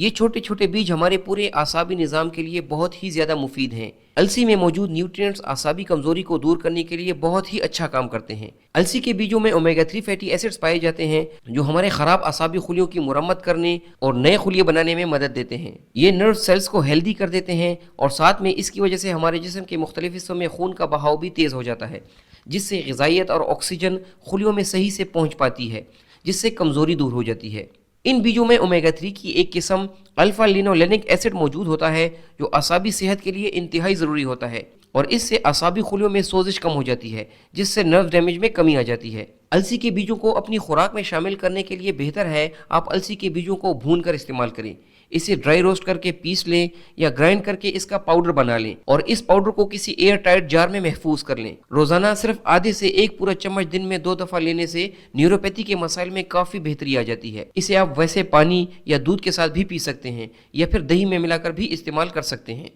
یہ چھوٹے چھوٹے بیج ہمارے پورے اعصابی نظام کے لیے بہت ہی زیادہ مفید ہیں۔ السی میں موجود نیوٹرینٹس اعصابی کمزوری کو دور کرنے کے لیے بہت ہی اچھا کام کرتے ہیں۔ السی کے بیجوں میں اومیگا 3 فیٹی ایسڈز پائے جاتے ہیں جو ہمارے خراب اعصابی خلیوں کی مرمت کرنے اور نئے خلیے بنانے میں مدد دیتے ہیں۔ یہ نرو سیلز کو ہیلدی کر دیتے ہیں اور ساتھ میں اس کی وجہ سے ہمارے جسم کے مختلف حصوں میں خون کا بہاؤ بھی تیز ہو جاتا ہے، جس سے غذائیت اور آکسیجن خلیوں میں صحیح سے پہنچ پاتی ہے، جس سے کمزوری دور ہو جاتی ہے۔ ان بیجوں میں اومیگا 3 کی ایک قسم الفا لینولینک ایسڈ موجود ہوتا ہے جو اعصابی صحت کے لیے انتہائی ضروری ہوتا ہے، اور اس سے اعصابی خلیوں میں سوزش کم ہو جاتی ہے، جس سے نرو ڈیمیج میں کمی آ جاتی ہے۔ السی کے بیجوں کو اپنی خوراک میں شامل کرنے کے لیے بہتر ہے آپ السی کے بیجوں کو بھون کر استعمال کریں، اسے ڈرائی روسٹ کر کے پیس لیں یا گرائنڈ کر کے اس کا پاؤڈر بنا لیں اور اس پاؤڈر کو کسی ایئر ٹائٹ جار میں محفوظ کر لیں۔ روزانہ صرف آدھے سے ایک پورا چمچ دن میں 2 دفعہ لینے سے نیوروپیتھی کے مسائل میں کافی بہتری آ جاتی ہے۔ اسے آپ ویسے پانی یا دودھ کے ساتھ بھی پی سکتے ہیں یا پھر دہی میں ملا کر بھی استعمال کر سکتے ہیں۔